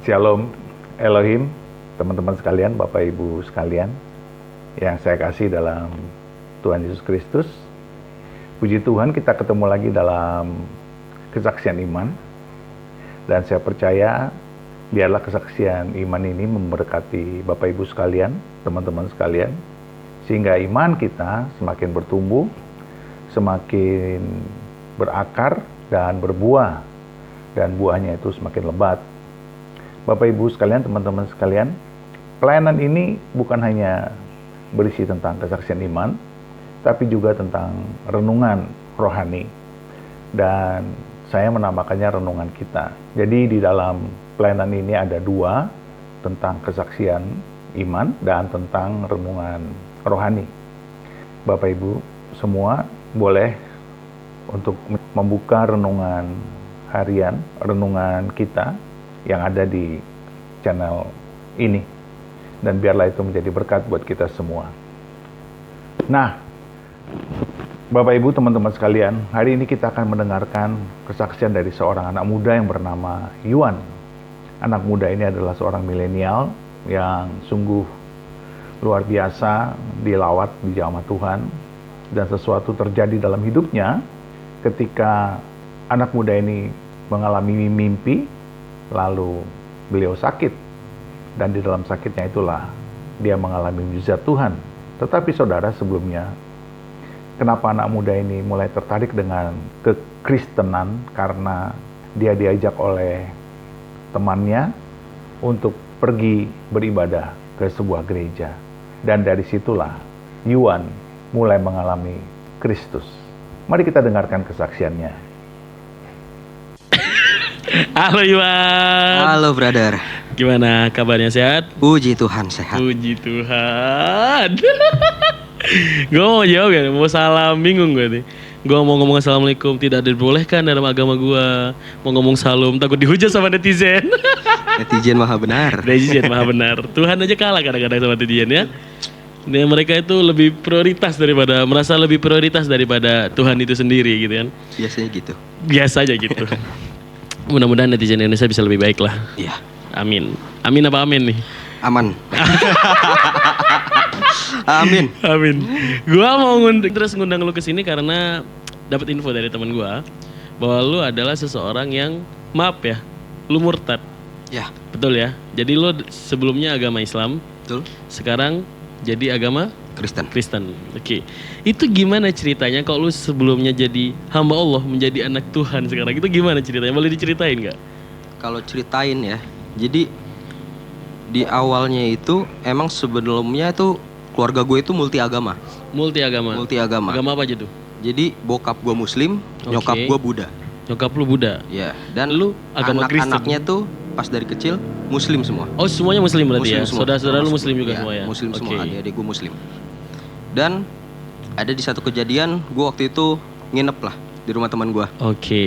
Shalom Elohim, teman-teman sekalian, Bapak Ibu sekalian yang saya kasih dalam Tuhan Yesus Kristus. Puji Tuhan, kita ketemu lagi dalam kesaksian iman. Dan saya percaya biarlah kesaksian iman ini memberkati Bapak Ibu sekalian, teman-teman sekalian, sehingga iman kita semakin bertumbuh, semakin berakar dan berbuah, dan buahnya itu semakin lebat. Bapak Ibu sekalian, teman-teman sekalian, pelayanan ini bukan hanya berisi tentang kesaksian iman, tapi juga tentang renungan rohani. Dan saya menamakannya renungan kita. Jadi di dalam pelayanan ini ada dua, tentang kesaksian iman dan tentang renungan rohani. Bapak Ibu semua boleh untuk membuka renungan harian, renungan kita yang ada di channel ini, dan biarlah itu menjadi berkat buat kita semua. Nah, Bapak Ibu, teman-teman sekalian, hari ini kita akan mendengarkan kesaksian dari seorang anak muda yang bernama Yuan. Anak muda ini adalah seorang milenial yang sungguh luar biasa dilawat di jamaah Tuhan, dan sesuatu terjadi dalam hidupnya ketika anak muda ini mengalami mimpi. Lalu beliau sakit, dan di dalam sakitnya itulah dia mengalami mujizat Tuhan. Tetapi saudara, sebelumnya, kenapa anak muda ini mulai tertarik dengan kekristenan? Karena dia diajak oleh temannya untuk pergi beribadah ke sebuah gereja. Dan dari situlah Yuan mulai mengalami Kristus. Mari kita dengarkan kesaksiannya. Halo Iwan. Halo brother. Gimana kabarnya, sehat? Puji Tuhan sehat. Puji Tuhan. Gue mau jawab ya, mau salam, bingung gue nih. Gue mau ngomong assalamualaikum, tidak diperbolehkan dalam agama gue. Mau ngomong salam, takut dihujat sama netizen. Netizen maha benar. Netizen maha benar. Tuhan aja kalah kadang-kadang sama netizen ya. Dan mereka itu lebih prioritas daripada, merasa lebih prioritas daripada Tuhan itu sendiri gitu kan. Biasanya gitu. Biasa aja gitu. Mudah-mudahan netizen Indonesia bisa lebih baik lah. Iya. Amin. Amin apa amin nih? Aman. Amin. Amin. Gua mau terus ngundang lu ke sini karena dapat info dari teman gua bahwa lu adalah seseorang yang, maaf ya, lu murtad. Ya. Betul ya? Jadi lu sebelumnya agama Islam, Betul. sekarang jadi agama Kristen. Kristen. Oke. Itu gimana ceritanya kalau lu sebelumnya jadi hamba Allah, menjadi anak Tuhan sekarang? Itu gimana ceritanya? Boleh diceritain nggak? Kalau ceritain ya. Jadi di awalnya itu emang sebelumnya itu keluarga gue itu multi agama. Multi agama. Multi agama. Agama apa aja tuh? Jadi bokap gue Muslim, nyokap Oke. gue Buddha. Nyokap lu Buddha. Ya. Dan Lu agama Kristen. anak-anaknya tuh pas dari kecil Muslim semua. Oh, semuanya muslim berarti Muslim ya? semua. Saudara-saudara lu Termasuk muslim juga ya, semua ya? Muslim semua, Oke. adik-adik gue Muslim. Dan ada di satu kejadian, gue waktu itu nginep lah di rumah teman gue. Oke.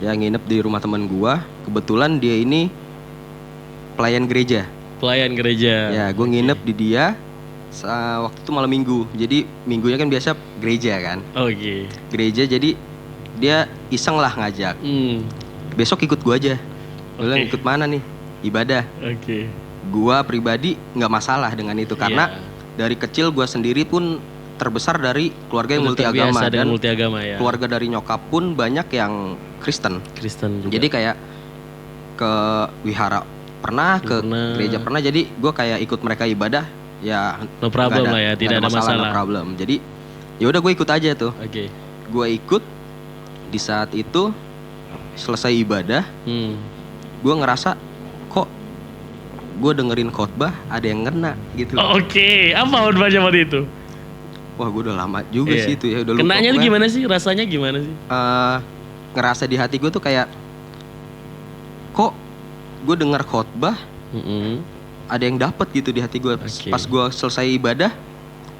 Ya nginep di rumah teman gue. Kebetulan dia ini pelayan gereja. Pelayan gereja. Ya, gue nginep di dia. Waktu itu malam minggu. Jadi minggunya kan biasa gereja kan. Oke. Gereja, jadi dia iseng lah ngajak. Besok ikut gue aja. Gue bilang, Oke. ikut mana nih? Ibadah. Oke. Gua pribadi nggak masalah dengan itu karena Iya. dari kecil gua sendiri pun terbesar dari keluarga yang Udah multi agama, terbiasa dengan dan multi agama ya. keluarga dari nyokap pun banyak yang Kristen. Kristen juga. Jadi kayak ke wihara pernah, ke Pernah. gereja pernah. Jadi gua kayak ikut mereka ibadah ya. No problem nggak lah ya, nggak tidak ada masalah. no problem. Jadi ya udah gue ikut aja tuh. Oke. Gue ikut. Di saat itu selesai ibadah, gue ngerasa kok gue dengerin khotbah ada yang ngena gitu. Oke. Apa khotbahnya waktu itu? Wah, gue udah lama juga Iya. sih itu ya, udah lupa. Kenanya tuh pokoknya. gimana sih? Rasanya gimana sih? Ngerasa di hati gue tuh kayak kok gue dengar khotbah ada yang dapat gitu di hati gue. Oke. Pas gue selesai ibadah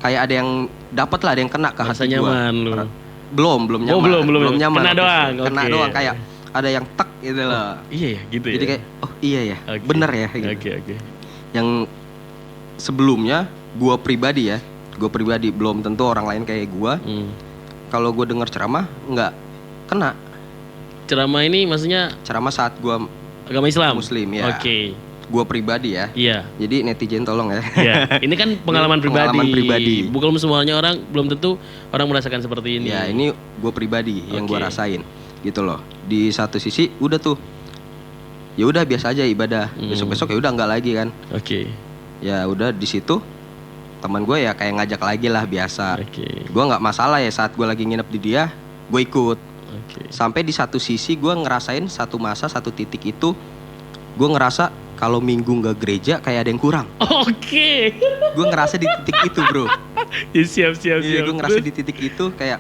kayak ada yang dapat lah, ada yang kena ke Rasa hati gue. nyaman lu. Belum nyaman. Oh, belum. nyaman. Kena waktu itu. doang, Kena oke. doang, kayak ada yang tek gitu loh. Iya ya, gitu Jadi ya. kayak oh iya ya, Oke. bener ya gitu. Oke. Yang sebelumnya gue pribadi belum tentu orang lain kayak gue. Kalau gue dengar ceramah nggak kena. Ceramah ini maksudnya Ceramah saat gue Agama Islam? Muslim, ya. Oke. Gue pribadi ya. Iya. Jadi netizen tolong ya. Iya. Ini kan pengalaman pribadi. Pengalaman pribadi. Bukan semuanya orang, belum tentu orang merasakan seperti ini. Ya ini gue pribadi yang gue Oke. rasain gitu loh. Di satu sisi udah tuh, ya udah biasa aja ibadah. Besok-besok ya udah nggak lagi kan. Oke. Ya udah di situ teman gue ya kayak ngajak lagi lah biasa. Oke. Gue nggak masalah ya saat gue lagi nginep di dia, gue ikut. Oke. Sampai di satu sisi gue ngerasain satu masa, satu titik itu gue ngerasa kalau minggu nggak gereja kayak ada yang kurang. Oke. Gue ngerasa di titik itu bro. Ya, siap. Iya, gue ngerasa di titik itu kayak,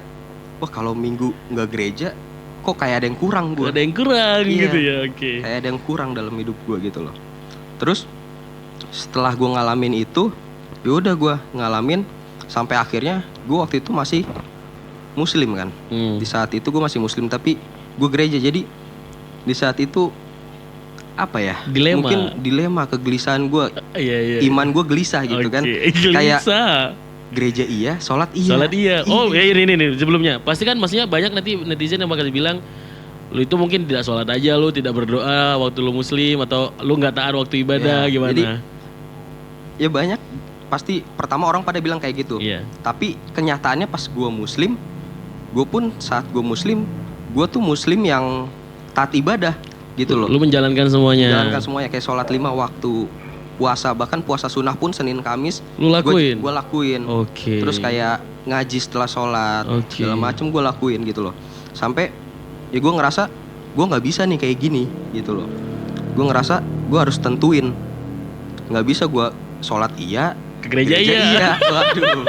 wah kalau minggu nggak gereja, kok kayak ada yang kurang gue. Ada yang kurang Iya. gitu ya, oke. Kayak ada yang kurang dalam hidup gue gitu loh. Terus setelah gue ngalamin itu, ya udah gue ngalamin sampai akhirnya gue waktu itu masih Muslim kan. Di saat itu gue masih Muslim tapi gue gereja, jadi di saat itu apa ya? Dilema. Mungkin dilema, kegelisahan gue, Iya. iman gue gelisah gitu kan. Kayak Gelisah. gereja iya, sholat iya. Sholat iya. Oh ya ini sebelumnya. Pasti kan maksudnya banyak nanti netizen yang bakal bilang lu itu mungkin tidak sholat aja, lu tidak berdoa waktu lu Muslim, atau lu nggak taat waktu ibadah, Ya, gimana? jadi, ya banyak, pasti pertama orang pada bilang kayak gitu. Iya. Tapi kenyataannya pas gue Muslim, gue pun saat gue Muslim, gue tuh Muslim yang taat ibadah gitu loh. Lu menjalankan semuanya. Menjalankan semuanya kayak sholat 5 waktu, puasa, bahkan puasa sunnah pun Senin Kamis Lu lakuin? gue lakuin. Oke. Terus kayak ngaji setelah sholat, Oke. segala macem gue lakuin gitu loh. Sampai ya gue ngerasa gue nggak bisa nih kayak gini gitu loh. Gue ngerasa gue harus tentuin, nggak bisa gue sholat iya, Ke gereja iya. Waduh,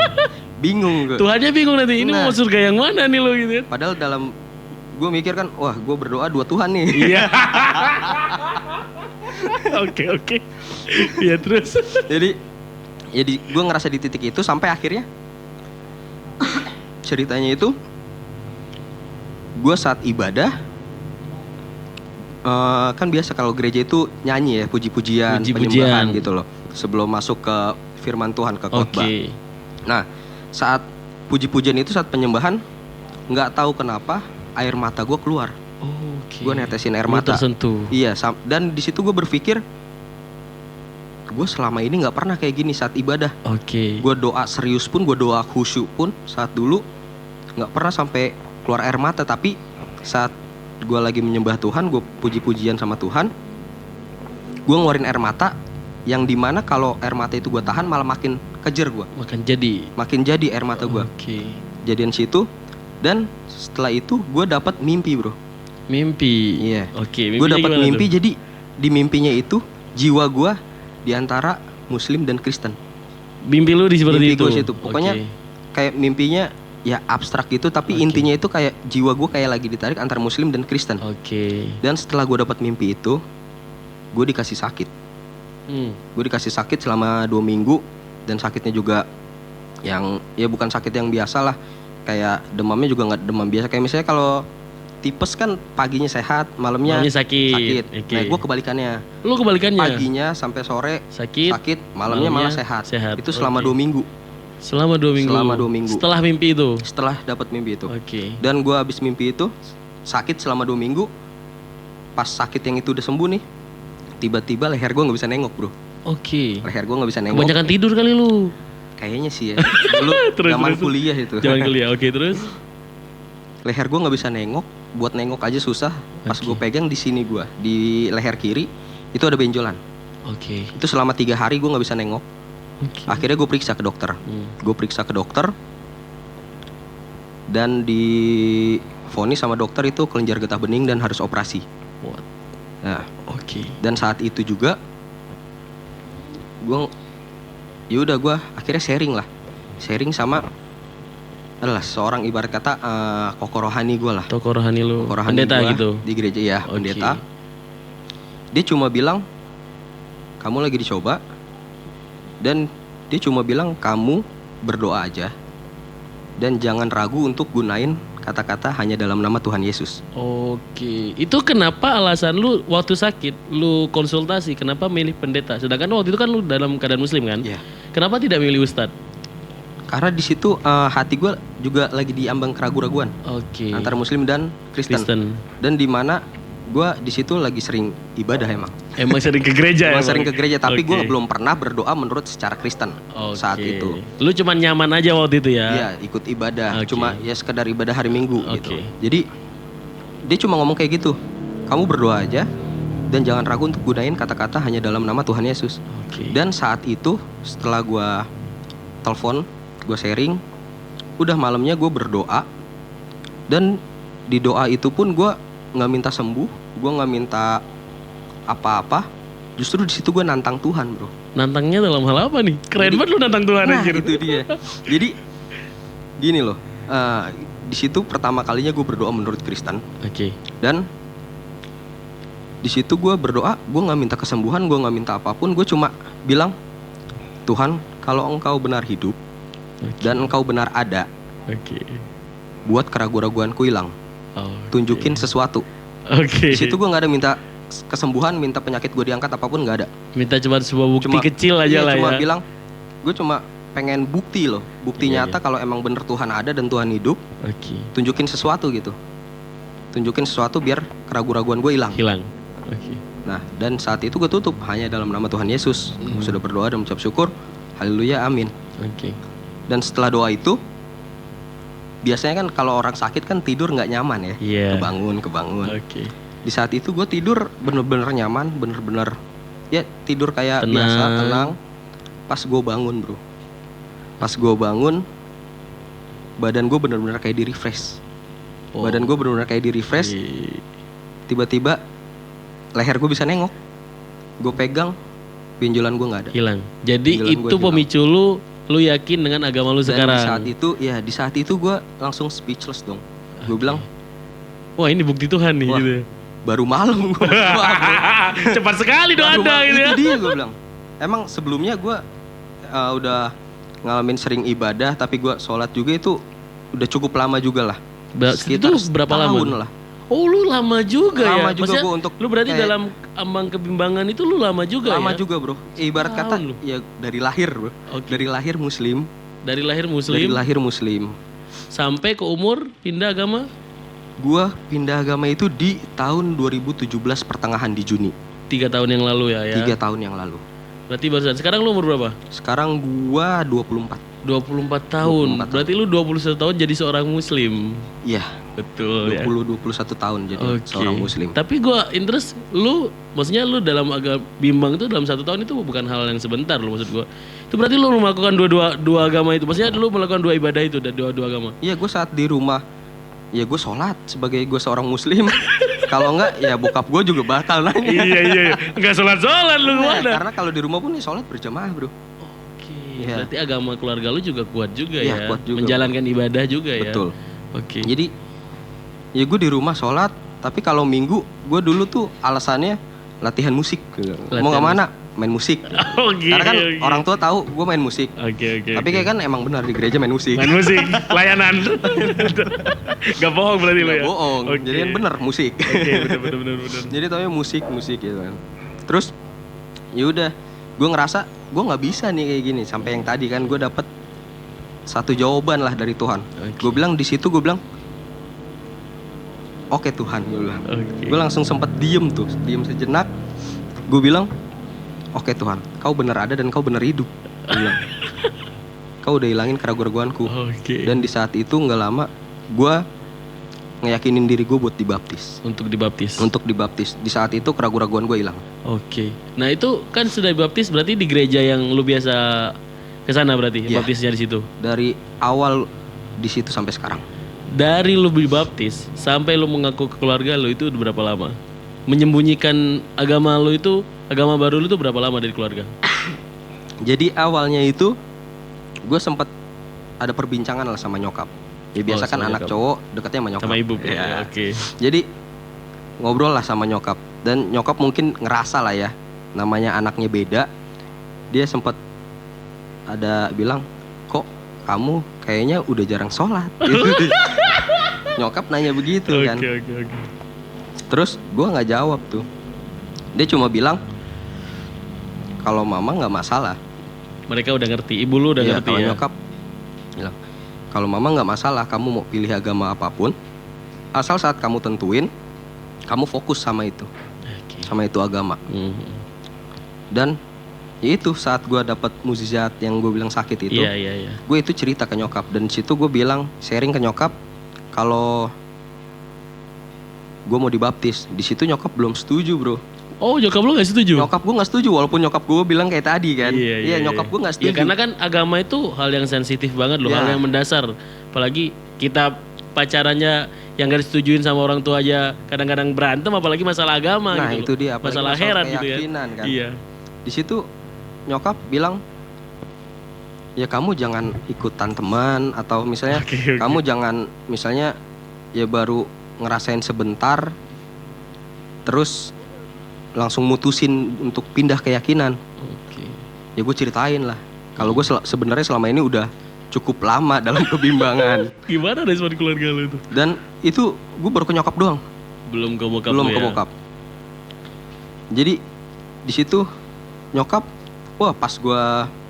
bingung gue. Tuhannya bingung nanti, ini Nah. mau surga yang mana nih lo gitu. Padahal dalam gue mikir kan, wah gue berdoa 2 Tuhan nih. Iya. Oke. Iya terus. Jadi gue ngerasa di titik itu sampai akhirnya ceritanya itu gue saat ibadah kan biasa kalau gereja itu nyanyi ya, puji-pujian, penyembahan gitu loh sebelum masuk ke firman Tuhan, ke khotbah. Oke. Nah saat puji-pujian itu, saat penyembahan, nggak tahu kenapa air mata gue keluar. Oke. Gue netesin air Lu mata. tersentuh. Iya, dan di situ gue berpikir, gue selama ini nggak pernah kayak gini saat ibadah. Oke. Gue doa serius pun, gue doa khusyuk pun saat dulu nggak pernah sampai keluar air mata. Tapi saat gue lagi menyembah Tuhan, gue puji-pujian sama Tuhan, gue ngeluarin air mata, yang dimana kalau air mata itu gue tahan malah makin kejer gue, makin jadi air mata gue. Oke. Jadian situ, dan setelah itu gue dapat mimpi bro. Mimpi. Iya. Oke. Gue dapat gimana mimpi, tuh? jadi di mimpinya itu jiwa gue di antara Muslim dan Kristen. Mimpi lu di seperti Mimpi itu. gue situ, pokoknya Oke. kayak mimpinya ya abstrak gitu, tapi Oke. intinya itu kayak jiwa gue kayak lagi ditarik antara Muslim dan Kristen. Oke. Dan setelah gue dapat mimpi itu, gue dikasih sakit. Gue dikasih sakit selama 2 minggu, dan sakitnya juga yang ya bukan sakit yang biasa lah, kayak demamnya juga nggak demam biasa. Kayak misalnya kalau tipes kan paginya sehat, malamnya sakit. Oke. Nah gue kebalikannya. Lu kebalikannya. Paginya sampai sore sakit, malamnya malah sehat. Itu selama Oke. 2 minggu. Selama 2 minggu. Selama 2 minggu. Setelah mimpi itu. Setelah dapat mimpi itu. Oke. Dan gue habis mimpi itu sakit selama 2 minggu. Pas sakit yang itu udah sembuh nih, tiba-tiba leher gue nggak bisa nengok bro. Oke. Leher gue nggak bisa nengok. Kebanyakan tidur kali lu. Kayaknya sih ya. Dulu zaman kuliah itu. Zaman kuliah. Oke, terus. Leher gue nggak bisa nengok. Buat nengok aja susah. Pas Oke. gue pegang di sini gue, di leher kiri itu ada benjolan. Oke. Itu selama 3 hari gue nggak bisa nengok. Oke. Akhirnya gue periksa ke dokter. Gue periksa ke dokter, dan divonis sama dokter itu kelenjar getah bening dan harus operasi. What? Nah, Oke. dan saat itu juga gue akhirnya sharing sama adalah seorang ibarat kata kokoh rohani gue lah. Tokoh rohani lu. Kokoh rohani Pendeta gua gitu. di gereja ya. Oke. Pendeta. Dia cuma bilang kamu lagi dicoba, dan dia cuma bilang kamu berdoa aja dan jangan ragu untuk gunain kata-kata hanya dalam nama Tuhan Yesus. Oke. Itu kenapa alasan lu waktu sakit lu konsultasi kenapa milih pendeta? Sedangkan waktu itu kan lu dalam keadaan muslim kan? Iya. Kenapa tidak milih ustadz? Karena di situ hati gue juga lagi diambang keraguan-raguan Oke. antara Muslim dan Kristen. Kristen. Dan di mana gue di situ lagi sering ibadah emang. Emang sering ke gereja Emang ya? sering ke gereja, tapi gue Oke. belum pernah berdoa menurut secara Kristen saat Oke. itu. Lu cuman nyaman aja waktu itu ya? Iya, ikut ibadah, Oke. cuma ya sekedar ibadah hari Minggu gitu. Oke. Jadi dia cuma ngomong kayak gitu, kamu berdoa aja dan jangan ragu untuk gunain kata-kata hanya dalam nama Tuhan Yesus. Oke. Dan saat itu setelah gue telepon, gue sharing, udah malamnya gue berdoa, dan di doa itu pun gue nggak minta sembuh, gue nggak minta apa-apa, justru di situ gue nantang Tuhan, bro. Nantangnya dalam hal apa nih? Keren Jadi- banget lu nantang Tuhan Nah, anjir. itu dia. Jadi gini loh, di situ pertama kalinya gue berdoa menurut Kristen, Oke. dan di situ gue berdoa, gue nggak minta kesembuhan, gue nggak minta apapun, gue cuma bilang, Tuhan, kalau Engkau benar hidup Oke. dan Engkau benar ada, Oke. buat keraguan-raguanku hilang, Oke. tunjukin sesuatu. Oke. Di situ gue nggak ada minta kesembuhan, minta penyakit gue diangkat apapun, nggak ada. Minta cuma sebuah bukti Cuma- kecil aja Iya, lah cuma ya. bilang, gue cuma pengen bukti loh, bukti Iya, nyata kalau emang bener Tuhan ada dan Tuhan hidup, Oke. tunjukin sesuatu gitu, tunjukin sesuatu biar keraguan-raguan gue hilang. Hilang. Oke. Nah, dan saat itu gue tutup hanya dalam nama Tuhan Yesus. Gue sudah berdoa dan mengucap syukur, haleluya, amin. Oke. Dan setelah doa itu, biasanya kan kalau orang sakit kan tidur nggak nyaman ya, Iya. kebangun. Oke. Di saat itu gue tidur bener-bener nyaman, bener-bener ya tidur kayak Tenang. biasa, tenang. Pas gue bangun, bro, pas gue bangun, badan gue bener-bener kayak di refresh. Oh. Badan gue bener-bener kayak di refresh. Oke. Tiba-tiba leher gue bisa nengok, gue pegang, benjolan gue nggak ada. Hilang. Jadi Benjolan itu gua hilang. pemicu lu yakin dengan agama lu Dan sekarang. di saat itu gue langsung speechless dong. Gue bilang, Wah, ini bukti Tuhan nih wah, gitu. baru malam gue berdoa, bro. Cepat sekali doa Baru Anda malam, gitu ya. itu dia gue bilang. Emang sebelumnya gue udah ngalamin sering ibadah, tapi gue sholat juga itu udah cukup lama juga lah. Itu berapa lama? setahun lah. Oh, lu lama juga ya. Lama juga Maksudnya, gua untuk lu berarti kayak- dalam ambang kebimbangan itu lu lama juga Lama ya? juga, bro. Ibarat kata Tahun lu. ya dari lahir, bro. Oke. Dari lahir muslim, Dari lahir dari muslim lahir muslim. sampai ke umur pindah agama Gua pindah agama itu di tahun 2017 pertengahan di Juni, 3 tahun yang lalu ya. 3 tahun yang lalu. Berarti barusan. Sekarang lu umur berapa? Sekarang gua 24. 24 tahun. 24 Berarti lu 21 tahun jadi seorang muslim. Iya, Betul ya. 21 tahun jadi Oke. seorang muslim. Tapi gua interest lu, maksudnya lu dalam agama bimbang itu dalam 1 tahun itu bukan hal yang sebentar lu, maksud gua. Itu berarti lu melakukan dua agama itu. Maksudnya lu melakukan 2 ibadah itu dan dua agama. Iya, gue saat di rumah, ya gue sholat sebagai gue seorang muslim. Kalau enggak, ya bokap gue juga bakal nanya. iya. Enggak sholat lu Nah, gimana? karena kalau di rumah pun ya sholat berjamaah, bro. Oke. Iya. Berarti agama keluarga lu juga kuat juga Iya, ya. kuat juga, Menjalankan ibadah juga ya. Betul. Oke. Jadi, ya gue di rumah sholat, tapi kalau minggu gue dulu tuh alasannya latihan musik. Mau nggak mana? Main musik. Oke. Karena kan oke. orang tua tahu gue main musik. Oke. Tapi kayak kan emang benar di gereja main musik. main musik, layanan. Gak bohong berarti lu Nggak ya. bohong. Oke. Jadi kan bener musik. Oke, bener. Jadi taunya musik gitu kan. Terus ya udah, gue ngerasa gue nggak bisa nih kayak gini. Sampai yang tadi kan gue dapet satu jawaban lah dari Tuhan. Oke. Gue bilang di situ, gue bilang, oke Tuhan, gue bilang. Oke. Gue langsung sempet diem sejenak. Gue bilang, oke Tuhan, kau benar ada dan kau benar hidup. Gue bilang, kau udah hilangin keraguan-keraguanku. Oke. Dan di saat itu nggak lama, gue ngeyakinin diri gue buat dibaptis. Untuk dibaptis. Untuk dibaptis. Di saat itu keraguan-keraguan gue hilang. Oke. Nah, itu kan sudah dibaptis berarti di gereja yang lu biasa ke sana berarti Iya. baptisnya di situ. Dari awal di situ sampai sekarang. Dari lu dibaptis sampai lu mengaku ke keluarga lu itu udah berapa lama? Menyembunyikan agama lu itu, agama baru lu itu berapa lama dari keluarga? Jadi awalnya itu gue sempat ada perbincangan lah sama nyokap. Ya biasa kan sama anak nyokap. cowok dekatnya sama nyokap. Sama ibu. Iya. Oke. Jadi ngobrol lah sama nyokap, dan nyokap mungkin ngerasa lah ya, namanya anaknya beda. Dia sempat ada bilang, kok kamu kayaknya udah jarang sholat. Gitu. Nyokap nanya begitu kan. Oke. Terus gue nggak jawab tuh. Dia cuma bilang, kalau mama nggak masalah. Mereka udah ngerti, ibu lu udah Iya, ngerti kalau ya. nyokap bilang, kalau mama nggak masalah kamu mau pilih agama apapun, asal saat kamu tentuin kamu fokus sama itu, Oke. sama itu agama. Mhm. Dan ya itu saat gue dapat mukjizat yang gue bilang sakit itu, Iya. gue itu cerita ke nyokap, dan situ gue bilang sharing ke nyokap kalau gue mau dibaptis. Di situ nyokap belum setuju, bro. Oh, nyokap lu gak setuju? Nyokap gue nggak setuju, walaupun nyokap gue bilang kayak tadi kan. Iya, nyokap gue nggak setuju. Ya karena kan agama itu hal yang sensitif banget loh, Iya. hal yang mendasar. Apalagi kita pacarannya yang gak disetujuin sama orang tua aja kadang-kadang berantem, apalagi masalah agama Nah, gitu. itu dia, apalagi Masalah masalah akhirat gitu ya. keyakinan kan. Iya. Di situ nyokap bilang, ya kamu jangan ikutan teman, atau misalnya Oke. kamu jangan misalnya ya baru ngerasain sebentar terus langsung mutusin untuk pindah keyakinan. Oke. Ya gue ceritain lah kalau gue sebenarnya selama ini udah cukup lama dalam kebimbangan. Gimana respon keluarga lu itu? Dan itu gue baru ke nyokap doang, Belum ke bokap belum lu ke ya? bokap. Jadi di situ nyokap, wah pas gue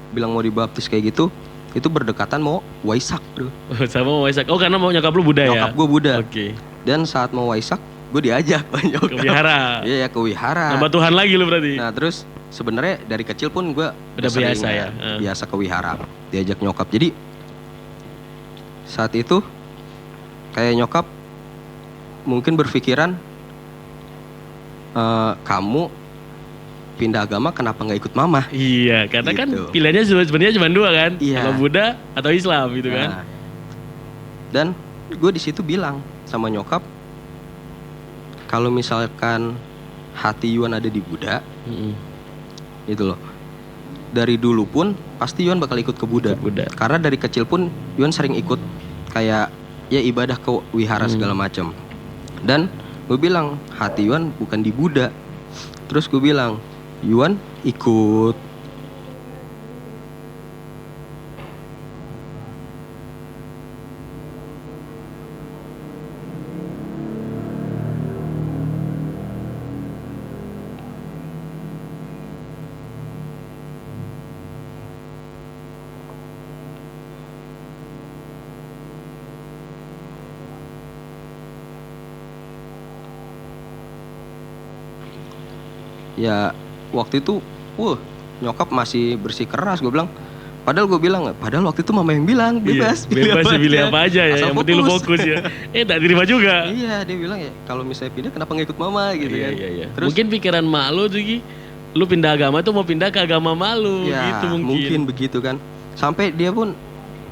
bilang mau dibaptis kayak gitu, itu berdekatan mau Waisak, bro. Sama Waisak. Oh, karena mau nyokap lu Buddha ya? Nyokap gue Buddha. Oke. Dan saat mau Waisak, gue diajak sama nyokap. Ke wihara. Iya, ke wihara. Nambah Tuhan lagi lu berarti. Nah terus sebenarnya dari kecil pun gue Udah biasa ya? biasa ke wihara, diajak nyokap. Jadi saat itu kayak nyokap mungkin berpikiran, kamu pindah agama kenapa nggak ikut mama? Iya, karena kan Gitu. pilihannya sebenarnya cuma dua kan, Iya. kalau Buddha atau Islam gitu kan. Nah, dan gue di situ bilang sama nyokap, kalau misalkan hati Yuan ada di Buddha, Mm-mm. gitu loh. Dari dulu pun pasti Yuan bakal ikut ke Buddha. Ke Buddha. Karena dari kecil pun Yuan sering ikut kayak ya ibadah ke wihara segala macam. Dan gue bilang hati Yuan bukan di Buddha. Terus gue bilang, Yuan ikut. Ya waktu itu, nyokap masih bersikeras. Gue bilang, padahal waktu itu mama yang bilang bebas, Iya, bebas ya, pilih apa aja ya, Asal yang penting lu fokus ya. Tak terima juga. Iya, dia bilang ya kalau misalnya pindah kenapa nggak ikut mama gitu kan. Iya. Terus Mungkin pikiran mak lu tuh Gi, lu pindah agama tuh mau pindah ke agama mak lu ya gitu mungkin. mungkin begitu kan. Sampai dia pun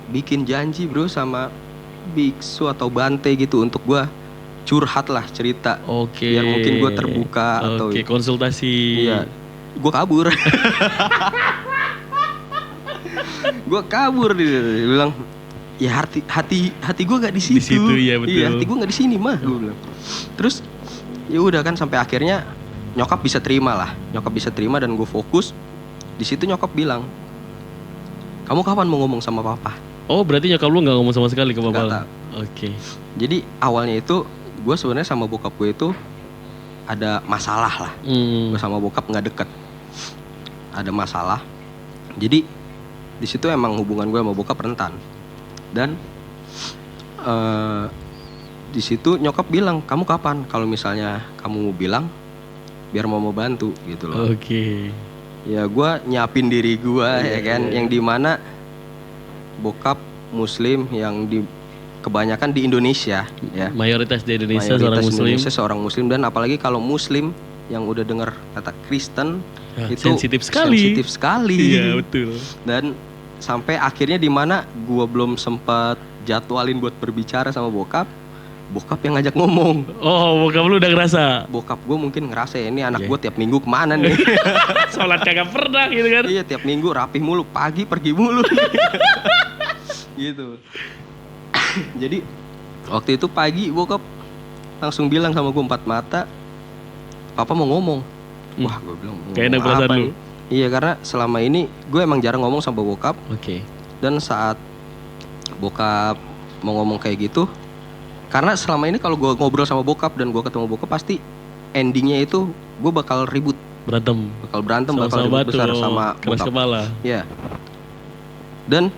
bikin janji, bro, sama biksu atau bante gitu untuk gua curhat lah, cerita. Oke. Biar mungkin gua terbuka atau Oke, konsultasi. iya. Gua kabur. Gua kabur, dia bilang, ya hati gue gak di situ. Di situ, iya, betul. Iya, hati gue gak di sini mah, gue bilang. Terus ya udah kan, sampai akhirnya nyokap bisa terima lah. Nyokap bisa terima dan gue fokus. Di situ nyokap bilang, kamu kapan mau ngomong sama papa? Oh, berarti nyokap lu nggak ngomong sama sekali ke Nggak bapak? tahu. Oke. Jadi awalnya itu gue sebenarnya sama bokap gue itu ada masalah lah. Hmm. Gue sama bokap nggak deket, ada masalah. Jadi di situ emang hubungan gue sama bokap rentan. Dan di situ nyokap bilang, kamu kapan? Kalau misalnya kamu mau bilang, biar mau bantu gitu loh. Oke. Ya gue nyiapin diri gue, ya kan, iya. yang dimana bokap Muslim yang kebanyakan di Indonesia, ya. Mayoritas di Indonesia Mayoritas seorang Muslim. Indonesia seorang Muslim, dan apalagi kalau Muslim yang udah dengar kata Kristen itu sensitif sekali. sensitif sekali. Iya, betul. Dan sampai akhirnya di mana gue belum sempat jadwalin buat berbicara sama bokap yang ngajak ngomong. Oh, bokap lu udah ngerasa Bokap gue mungkin ngerasa ya, ini anak Iya. gue tiap minggu kemana nih. sholat kagak pernah gitu kan. Iya, tiap minggu rapih mulu, pagi pergi mulu. Gitu. Jadi waktu itu pagi bokap langsung bilang sama gue empat mata, papa mau ngomong. Wah, gue bilang, Kayak enak ngomong perasaan apa lu. nih? Iya, karena selama ini gue emang jarang ngomong sama bokap. Oke. Dan saat bokap mau ngomong kayak gitu, karena selama ini kalau gue ngobrol sama bokap dan gue ketemu bokap, pasti endingnya itu gue bakal ribut, Berantem. bakal berantem, bakal Sama-sama ribut batu. besar sama keras bokap. kepala. Ya. Dan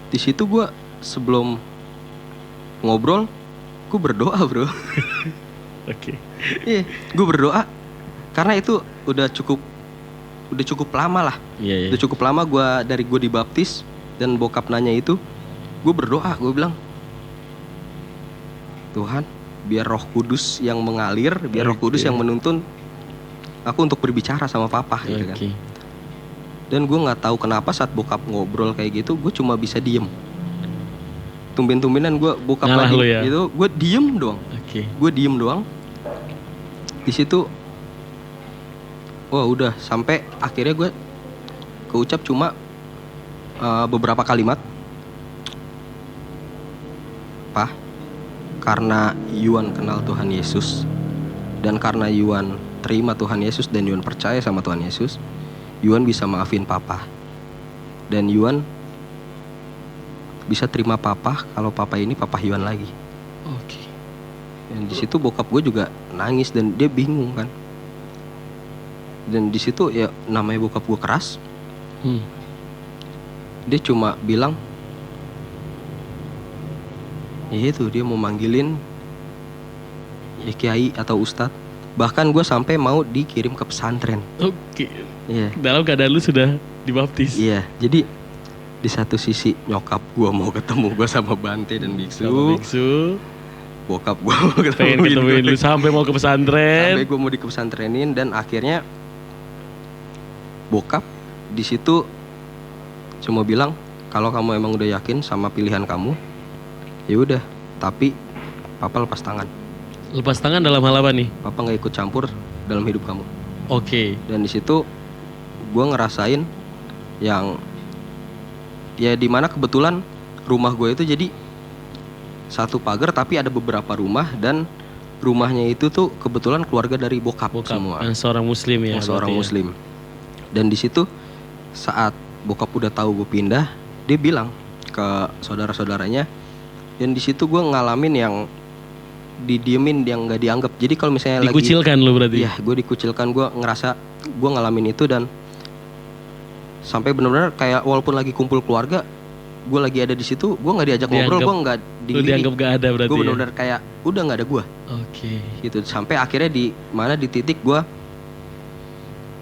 di situ gue sebelum ngobrol, gue berdoa, bro. Oke. Iya, gue berdoa karena itu udah cukup lama lah. Iya, iya. Udah cukup lama gue dibaptis dan bokap nanya itu, gue berdoa, gue bilang, Tuhan, biar Roh Kudus yang mengalir, biar Roh Kudus yang menuntun aku untuk berbicara sama papa gitu kan. Oke. Dan gue nggak tahu kenapa saat bokap ngobrol kayak gitu, gue cuma bisa diem. Tumben-tumbenan gue bokap Ngalah lagi lu ya? itu, gue diem doang. Oke. Gue diem doang. Di situ, wah udah sampai akhirnya gue keucap cuma beberapa kalimat. Pak, karena Yuan kenal Tuhan Yesus dan karena Yuan terima Tuhan Yesus dan Yuan percaya sama Tuhan Yesus, Yuan bisa maafin papa. Dan Yuan bisa terima papa kalau papa ini papa Yuan lagi. Oke. Dan di situ bokap gue juga nangis dan dia bingung kan. Dan di situ ya namanya bokap gue keras. Dia cuma bilang, ya itu dia mau manggilin ya kiai atau ustadz. Bahkan gue sampai mau dikirim ke pesantren. Oke. Iya. Dalam keadaan lu sudah dibaptis. Iya. Jadi di satu sisi nyokap gue mau ketemu gue sama Bante dan biksu. Sama biksu. Bokap gue mau Pengen ketemuin lu sampai mau ke pesantren. sampai gue mau di pesantrenin dan akhirnya bokap di situ cuma bilang kalau kamu emang udah yakin sama pilihan kamu, ya udah. Tapi papa lepas tangan. Lepas tangan dalam hal apa nih? Papa nggak ikut campur dalam hidup kamu. Oke. Dan di situ gue ngerasain yang ya dimana kebetulan rumah gue itu jadi satu pagar tapi ada beberapa rumah dan rumahnya itu tuh kebetulan keluarga dari bokap semua. Seorang muslim ya. Seorang berarti ya. muslim. Dan di situ saat bokap udah tahu gue pindah, dia bilang ke saudara-saudaranya. Dan di situ gue ngalamin yang didiemin, yang nggak dianggap. Jadi kalau misalnya dikucilkan lu berarti. Iya, gue dikucilkan. Gue ngerasa gue ngalamin itu dan sampai benar-benar kayak walaupun lagi kumpul keluarga, gue lagi ada di situ, gue nggak diajak ngobrol, gue nggak Lu dianggap gak ada berarti. Gue benar-benar kayak udah nggak ada gue. Oke. Gitu. Sampai akhirnya di titik gue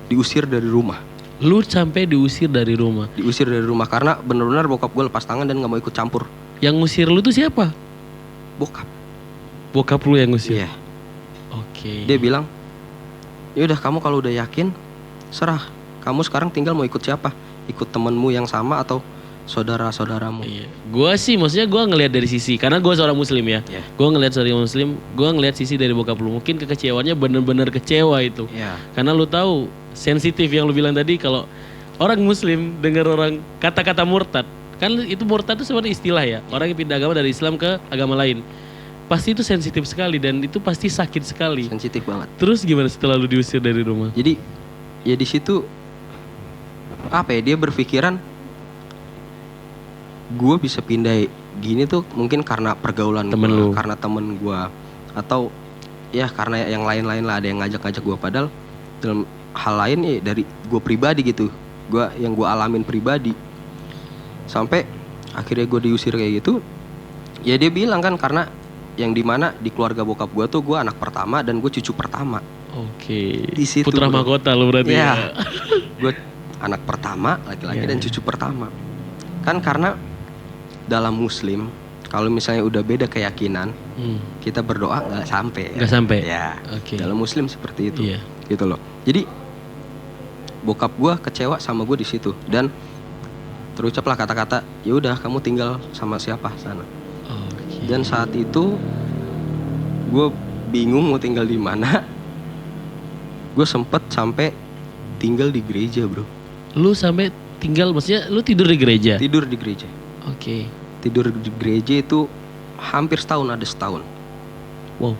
diusir dari rumah. Lu sampai diusir dari rumah. Diusir dari rumah karena benar-benar bokap gue lepas tangan dan nggak mau ikut campur. Yang ngusir lu tuh siapa? Bokap. Bokap lu yang ngusir. Iya. Oke. Dia bilang, ya udah kamu kalau udah yakin, serah. Kamu sekarang tinggal mau ikut siapa? Ikut temenmu yang sama atau saudara-saudaramu? Iya. Gua sih maksudnya gua ngelihat dari sisi karena gua seorang muslim ya. Iya. Gua ngelihat seorang muslim, gua ngelihat sisi dari bokap lu. Mungkin kekecewaannya bener-bener kecewa itu. Iya. Karena lu tahu sensitif yang lu bilang tadi kalau orang muslim dengar orang kata-kata murtad. Kan itu murtad itu sebenarnya istilah ya. Orang yang pindah agama dari Islam ke agama lain. Pasti itu sensitif sekali dan itu pasti sakit sekali. Sensitif banget. Terus gimana setelah lu diusir dari rumah? Jadi ya di situ apa ya, dia berpikiran gue bisa pindah gini tuh mungkin karena pergaulan Temen gue, lu. karena temen gue, atau ya karena yang lain-lain lah, ada yang ngajak-ngajak gue. Padahal dalam hal lain ya dari gue pribadi gitu, yang gue alamin pribadi. Sampai akhirnya gue diusir kayak gitu. Ya dia bilang kan karena yang dimana di keluarga bokap gue tuh gue anak pertama dan gue cucu pertama. Oke. Di situ, Putra bro. mahkota lu berarti Ya. ya. Gue anak pertama laki-laki Iya, dan iya. cucu pertama. Kan karena dalam muslim kalau misalnya udah beda keyakinan, kita berdoa nggak sampai. Nggak sampai. Ya. Oke. Dalam muslim seperti itu. Iya. Gitu loh. Jadi bokap gue kecewa sama gue di situ dan terucaplah kata-kata, ya udah kamu tinggal sama siapa sana. Oke. Dan saat itu gue bingung mau tinggal di mana. Gue sempet sampai tinggal di gereja, bro. Lu sampai tinggal, maksudnya lu tidur di gereja? Tidur di gereja. Oke. Tidur di gereja itu hampir setahun, ada setahun. Wow,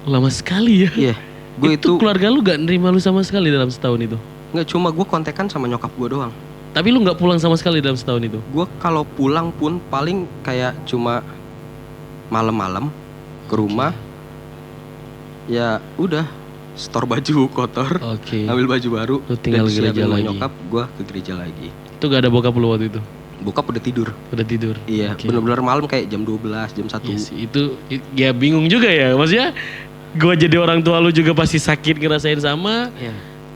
lama sekali ya. Iya. Gue itu itu keluarga lu gak nerima lu sama sekali dalam setahun itu? nggak, cuma gue kontekan sama nyokap gue doang. Tapi lu gak pulang sama sekali dalam setahun itu? Gue kalau pulang pun paling kayak cuma malam-malam ke rumah. Ya udah, store baju kotor, Oke. ambil baju baru, Lu tinggal dan gereja disiapin sama lagi. nyokap, gue ke gereja lagi. Itu gak ada bokap lu waktu itu? Bokap udah tidur. Udah tidur? Iya, Oke. bener-bener malam kayak jam 12, jam 1. Iya sih, itu ya bingung juga ya. Maksudnya gue jadi orang tua lu juga pasti sakit ngerasain sama. Iya.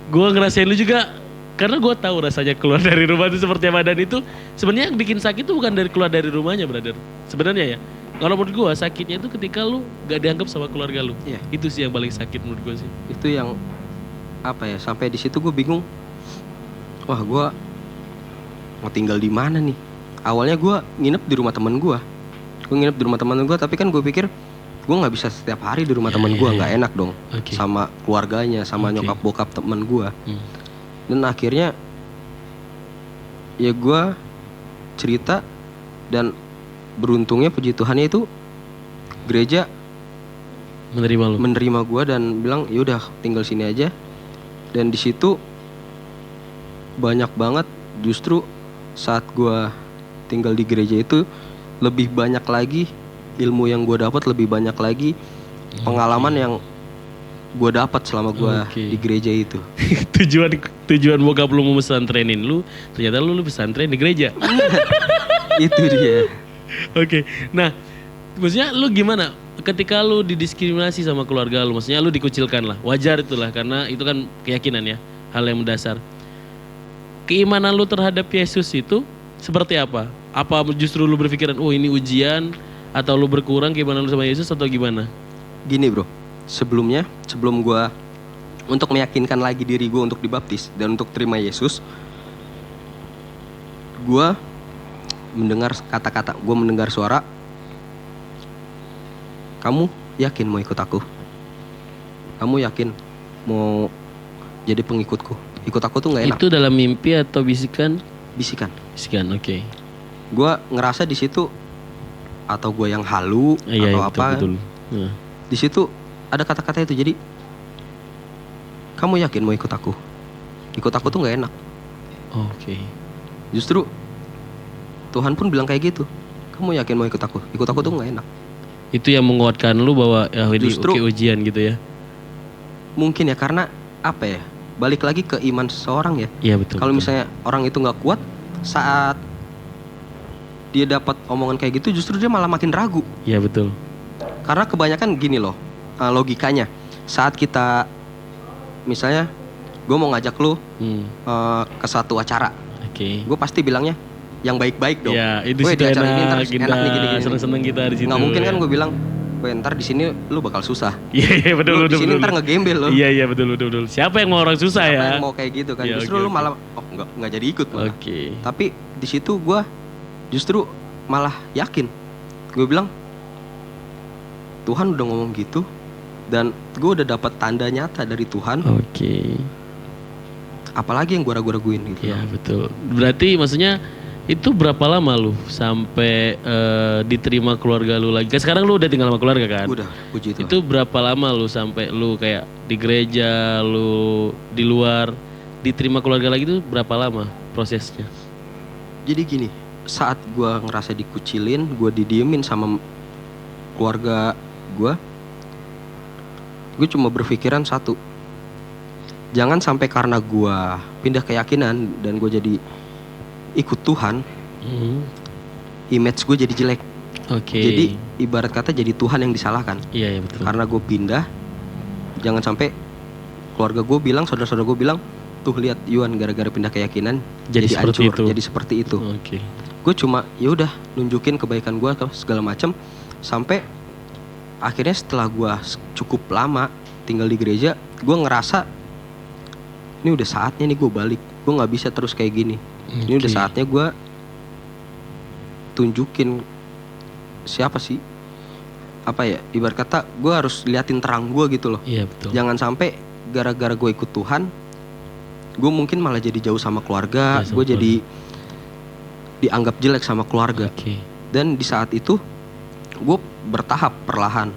Gue ngerasain lu juga karena gue tahu rasanya keluar dari rumah itu seperti apa, dan itu sebenarnya yang bikin sakit itu bukan dari keluar dari rumahnya, brother. Sebenarnya ya. Kalau menurut gue sakitnya itu ketika lu gak dianggap sama keluarga lu. Iya. Itu sih yang paling sakit menurut gue sih. Itu yang apa ya, sampai di situ gue bingung. Wah, gue mau tinggal di mana nih? Awalnya gue nginep di rumah teman gue. Gue nginep di rumah teman gue, tapi kan gue pikir gue nggak bisa setiap hari di rumah teman gue, nggak enak dong. Oke. Sama keluarganya, sama Oke. nyokap bokap teman gue. Hmm. Dan akhirnya ya gue cerita, dan beruntungnya puji Tuhannya itu gereja Menerima lu. menerima gue dan bilang yaudah tinggal sini aja. Dan di situ banyak banget, justru saat gue tinggal di gereja itu lebih banyak lagi ilmu yang gue dapat, lebih banyak lagi pengalaman yang gue dapat selama gue Oke. di gereja itu. tujuan bokap lu mau pesantrenin lu, ternyata lu pesantren di gereja. Itu dia. Oke, nah maksudnya lu gimana ketika lu didiskriminasi sama keluarga lu, maksudnya lu dikucilkan lah, wajar itulah karena itu kan keyakinan ya, hal yang mendasar. Keimanan lu terhadap Yesus itu seperti apa? Apa justru lu berpikiran, oh ini ujian, atau lu berkurang keimanan lu sama Yesus atau gimana? Gini bro, sebelum gue untuk meyakinkan lagi diri gue untuk dibaptis dan untuk terima Yesus, gue mendengar kata-kata, gue mendengar suara, kamu yakin mau ikut aku? Kamu yakin mau jadi pengikutku? Ikut aku tuh nggak enak. Itu dalam mimpi atau bisikan? Bisikan. Bisikan, oke. Gue ngerasa di situ, atau gue yang halu Iya, atau iya, apa? betul. Nah. Di situ ada kata-kata itu. Jadi kamu yakin mau ikut aku? Ikut aku tuh nggak enak. Oke. Justru Tuhan pun bilang kayak gitu. Kamu yakin mau ikut aku? Ikut aku tuh nggak enak. Itu yang menguatkan lu bahwa ya ini Justru- oke, ujian gitu ya. Mungkin ya karena apa ya? Balik lagi ke iman seseorang ya. Iya betul. Kalau betul. misalnya orang itu nggak kuat, saat dia dapat omongan kayak gitu, justru dia malah makin ragu. Iya betul. Karena kebanyakan gini loh, logikanya. Saat kita, misalnya, gue mau ngajak lu Hmm. ke satu acara, Oke. gue pasti bilangnya yang baik-baik dong. Ya, itu Weh, situ di acara ini ntar enak, enak nih gini-gini. seneng-seneng kita di situ. Nggak mungkin kan ya. gue bilang, weh ntar di sini lu bakal susah. Iya, iya betul Lu betul. di sini betul. ntar ngegembel lo. Iya, iya betul betul betul. Siapa yang mau orang susah Siapa ya? yang mau kayak gitu kan? Iya, Justru oke, lu oke. malah, oh nggak jadi ikut malah. Oke. Tapi di situ gue justru malah yakin. Gue bilang, Tuhan udah ngomong gitu, dan gue udah dapat tanda nyata dari Tuhan. Oke. Apalagi yang gue ragu-raguin gitu. Iya betul. Berarti maksudnya itu berapa lama lu sampai diterima keluarga lu lagi? Kan sekarang lu udah tinggal sama keluarga kan? Udah, puji Tuhan. Itu berapa lama lu sampai lu kayak di gereja, lu di luar, diterima keluarga lagi itu berapa lama prosesnya? Jadi gini, saat gue ngerasa dikucilin, gue didiemin sama keluarga gue cuma berpikiran satu, jangan sampai karena gue pindah keyakinan dan gue jadi ikut Tuhan, Hmm. image gue jadi jelek. Oke. Jadi ibarat kata jadi Tuhan yang disalahkan. Iya, iya betul. Karena gue pindah, jangan sampai keluarga gue bilang, saudara-saudara gue bilang, tuh lihat Yuan gara-gara pindah keyakinan Jadi seperti hancur, itu. jadi seperti itu. Oke. Gue cuma ya udah nunjukin kebaikan gue segala macam, sampai akhirnya setelah gue cukup lama tinggal di gereja, gue ngerasa ini udah saatnya nih gue balik. Gue nggak bisa terus kayak gini. Ini udah Oke. saatnya gue tunjukin siapa sih, apa ya, ibarat kata gue harus liatin terang gue gitu loh. Iya betul. Jangan sampai gara-gara gue ikut Tuhan, gue mungkin malah jadi jauh sama keluarga, Iya, sama gue jadi dianggap jelek sama keluarga. Oke. Dan di saat itu gue bertahap perlahan.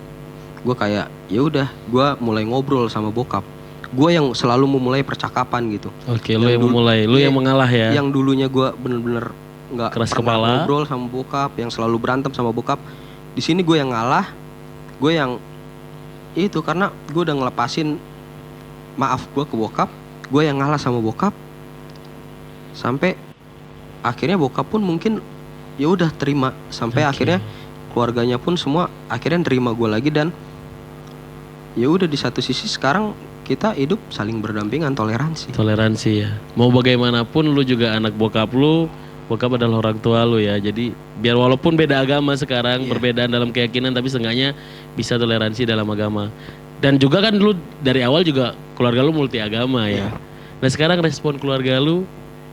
Gue kayak ya udah, gue mulai ngobrol sama bokap. Gue yang selalu memulai percakapan gitu. Oke, lu Yang yang dulu- memulai, lu iya, yang mengalah ya. Yang dulunya gue bener-bener nggak Keras pernah kepala. ngobrol sama bokap, yang selalu berantem sama bokap. Di sini gue yang ngalah, gue yang itu karena gue udah ngelepasin maaf gue ke bokap, gue yang ngalah sama bokap. Sampai akhirnya bokap pun mungkin ya udah terima, sampai Oke. akhirnya keluarganya pun semua akhirnya nerima gue lagi. Dan ya udah di satu sisi sekarang kita hidup saling berdampingan, toleransi. Toleransi ya. Mau bagaimanapun lu juga anak bokap lu, bokap adalah orang tua lu ya. Jadi biar walaupun beda agama sekarang, Iya. perbedaan dalam keyakinan, tapi seenggaknya bisa toleransi dalam agama. Dan juga kan lu dari awal juga keluarga lu multi agama ya. Iya. Nah sekarang respon keluarga lu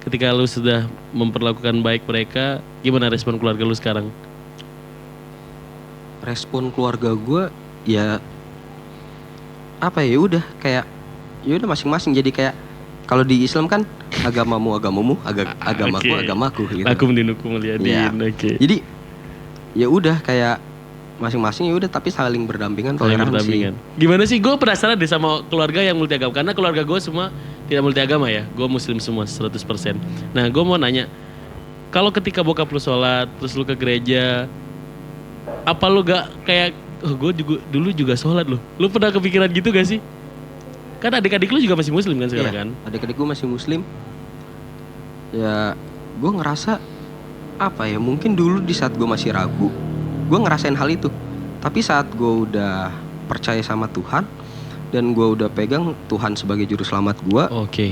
ketika lu sudah memperlakukan baik mereka, gimana respon keluarga lu sekarang? Respon keluarga gue ya apa ya udah kayak ya udah masing-masing, jadi kayak kalau di Islam kan agamamu, agamaku, Oke. agamaku gitu. Lakum dinukum waliyadin. Iya. Oke. Jadi ya udah kayak masing-masing ya udah, tapi saling berdampingan, Saling toleransi. berdampingan. Gimana sih? Gue penasaran deh sama keluarga yang multi agama. Karena keluarga gue semua tidak multi agama ya. Gue muslim semua 100%. Nah gue mau nanya, kalau ketika bokap lu sholat, terus lu ke gereja, apa lu gak kayak, oh gue juga dulu juga sholat loh. Lu pernah kepikiran gitu gak sih? Kan adik-adik lu juga masih muslim kan sekarang Iya, kan? adik-adik gue masih muslim. Ya gue ngerasa apa ya, mungkin dulu di saat gue masih ragu, gue ngerasain hal itu. Tapi saat gue udah percaya sama Tuhan dan gue udah pegang Tuhan sebagai juru selamat Oke.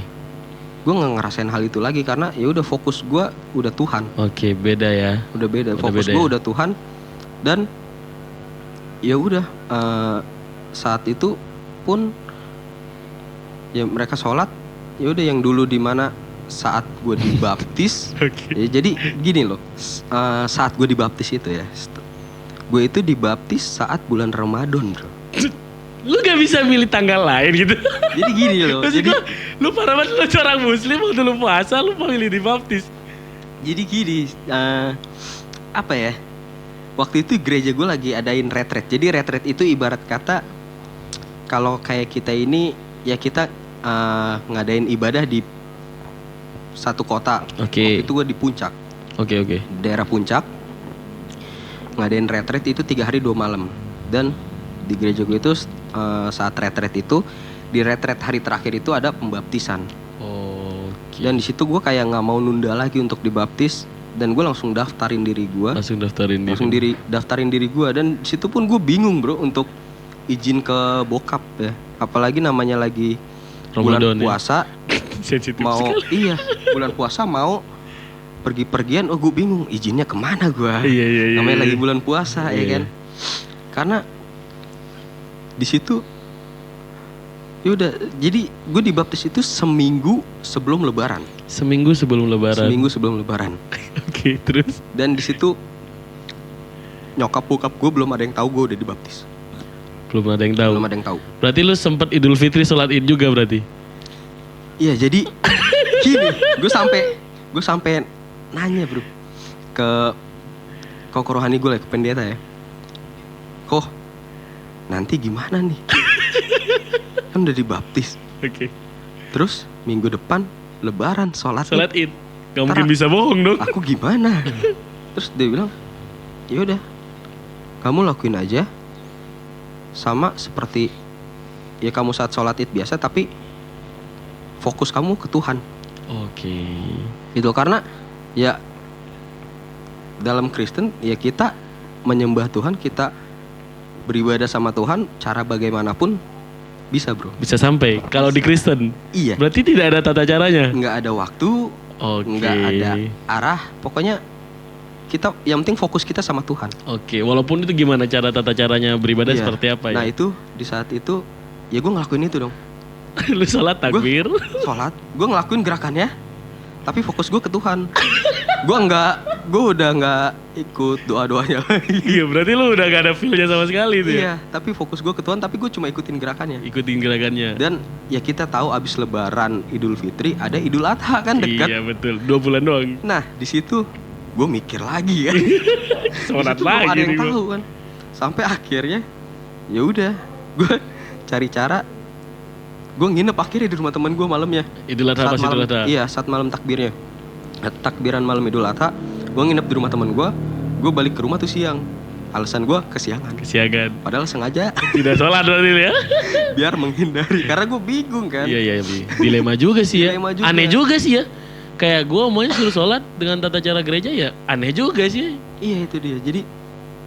gue nggak ngerasain hal itu lagi, karena ya udah fokus gue udah Tuhan. Oke, beda ya. Udah beda, Udah fokus beda gue ya. udah Tuhan. Dan ya udah saat itu pun ya mereka sholat, ya udah yang dulu di mana saat gue dibaptis. Oke. Ya, jadi gini loh, saat gue dibaptis itu ya, gue itu dibaptis saat bulan Ramadan, bro. Lu gak bisa milih tanggal lain gitu. Jadi gini loh, Maksud jadi gua, lu parah banget, lu seorang muslim waktu lu puasa, lu milih dibaptis. gini, apa ya? Waktu itu gereja gue lagi adain retret. Jadi retret itu ibarat kata kalau kayak kita ini ya kita ngadain ibadah di satu kota. Oke. Waktu itu gue di Puncak, Oke. daerah Puncak, ngadain retret itu 3 hari 2 malam. Dan di gereja gue itu saat retret itu, di retret hari terakhir itu ada pembaptisan. Oke. Dan di situ gue kayak nggak mau nunda lagi untuk dibaptis, dan gue langsung daftarin diri gue, langsung daftarin diri. daftarin diri gue. Dan di situ pun gue bingung, bro, untuk izin ke bokap ya, apalagi namanya lagi Ramadan bulan ya. puasa. Sensitif Mau sekali. iya bulan puasa mau pergi-pergian, gue bingung izinnya kemana gue. Iya. Namanya lagi bulan puasa ya Iya. kan. Karena di situ yaudah, jadi gue dibaptis itu seminggu sebelum Lebaran. Seminggu sebelum lebaran. Seminggu sebelum Lebaran. Oke, terus Dan di situ nyokap bokap gue belum ada yang tahu gue udah dibaptis. belum ada yang tahu. Belum ada yang tahu. Berarti lu sempet Idul Fitri sholat Id juga berarti? Iya, jadi gini, gue sampai nanya, bro, ke rohani gue lah, ke pendeta ya. Kok nanti gimana nih? Kan udah dibaptis. Oke. Terus minggu depan Lebaran sholat. Sholat Id. Gak Ntar mungkin bisa bohong dong. Aku gimana? Terus dia bilang, ya udah, kamu lakuin aja sama seperti ya kamu saat sholat Id biasa, tapi fokus kamu ke Tuhan. Oke. Gitu, karena ya dalam Kristen ya kita menyembah Tuhan, kita beribadah sama Tuhan cara bagaimanapun bisa, bro. Bisa sampai. Kalau di Kristen Iya. berarti tidak ada tata caranya. Nggak ada waktu, Oke. nggak ada arah, pokoknya kita yang penting fokus kita sama Tuhan. Oke, walaupun itu gimana tata caranya beribadah Iya. seperti apa ya? Nah itu di saat itu ya gue ngelakuin itu dong. Lu sholat takbir. Sholat, gue ngelakuin gerakannya, tapi fokus gue ke Tuhan. gue udah nggak ikut doa-doanya lagi. Iya, berarti lu udah gak ada feel-nya sama sekali tuh ya? Iya, tapi fokus gue ke Tuhan, tapi gue cuma ikutin gerakannya. Ikutin gerakannya. Dan ya kita tahu abis Lebaran Idul Fitri ada Idul Adha kan dekat. Iya betul, 2 bulan doang. Nah di situ gue mikir lagi ya. Sholat Di situ belum lagi ada yang nih gua. tahu kan. Sampai akhirnya ya udah gue cari cara. Gue nginep akhirnya di rumah temen gue malamnya. Idul Adha pas Idul Adha. Iya, saat malam takbirnya. Takbiran malam Idul Adha, gue nginep di rumah temen gue. Gue balik ke rumah tuh siang. Alasan gue kesiangan. Kesiangan. Padahal sengaja Tidak sholat berarti ya? biar menghindari. Karena gue bingung kan. Iya, Bi. Dilema juga sih ya. Dilema juga. Aneh juga sih ya. Kayak gue maunya suruh sholat dengan tata cara gereja ya aneh juga sih. Iya itu dia. Jadi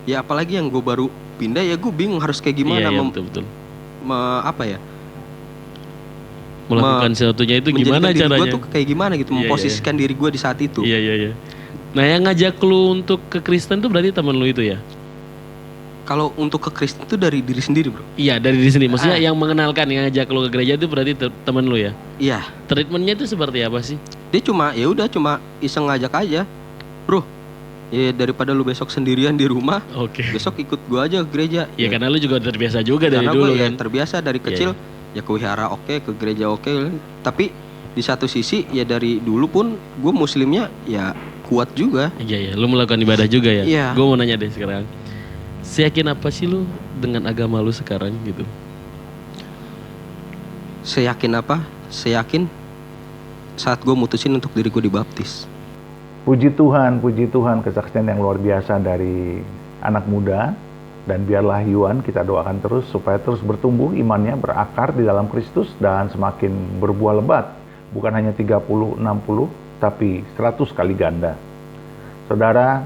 ya apalagi yang gue baru pindah ya gue bingung harus kayak gimana Iya, betul. apa ya? Melakukan sesuatunya itu gimana menjadikan diri caranya? gue tuh kayak gimana gitu, Iya, memposisikan diri gue di saat itu. Iya, iya, iya. Nah, yang ngajak lu untuk ke Kristen tuh berarti temen lu itu ya? Kalau untuk ke Kristen itu dari diri sendiri, bro. Iya, dari diri sendiri. Maksudnya yang mengenalkan, yang ngajak lu ke gereja itu berarti temen lu ya? Iya. Treatmentnya itu seperti apa sih? Dia cuma cuma iseng ngajak aja, bro. Ya daripada lu besok sendirian di rumah, Oke. besok ikut gue aja ke gereja. Ya karena lu juga terbiasa juga dari Karena dulu gue kan? terbiasa dari kecil. Ya ke wihara oke, ke gereja oke. Tapi di satu sisi ya dari dulu pun gue muslimnya ya kuat juga. Iya, iya. Lu melakukan ibadah juga ya? Iya. Gue mau nanya deh sekarang. Seyakin apa sih lu dengan agama lu sekarang gitu? Seyakin apa? Seyakin saat gue mutusin untuk diri gue dibaptis. Puji Tuhan kesaksian yang luar biasa dari anak muda. Dan biarlah Yuan kita doakan terus supaya terus bertumbuh imannya, berakar di dalam Kristus dan semakin berbuah lebat. Bukan hanya 30, 60, tapi 100 kali ganda. Saudara,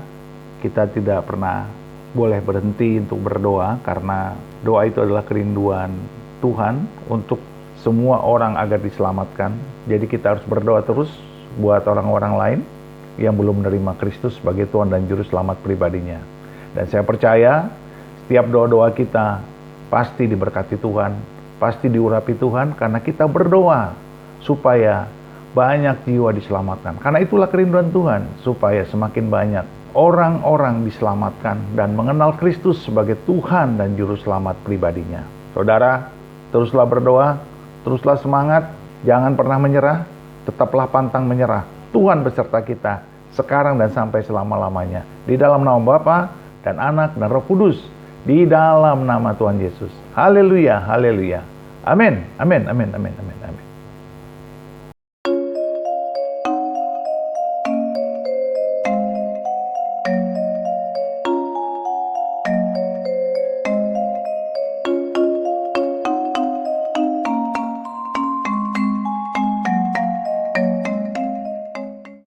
kita tidak pernah boleh berhenti untuk berdoa karena doa itu adalah kerinduan Tuhan untuk semua orang agar diselamatkan. Jadi kita harus berdoa terus buat orang-orang lain yang belum menerima Kristus sebagai Tuhan dan Juru Selamat pribadinya. Dan saya percaya setiap doa-doa kita pasti diberkati Tuhan, pasti diurapi Tuhan karena kita berdoa supaya banyak jiwa diselamatkan. Karena itulah kerinduan Tuhan, supaya semakin banyak orang-orang diselamatkan dan mengenal Kristus sebagai Tuhan dan Juru Selamat pribadinya. Saudara, teruslah berdoa, teruslah semangat, jangan pernah menyerah, tetaplah pantang menyerah. Tuhan beserta kita sekarang dan sampai selama-lamanya. Di dalam nama Bapa dan Anak dan Roh Kudus. Di dalam nama Tuhan Yesus. Haleluya, haleluya. Amin, amin, amin, amin, amin, amin.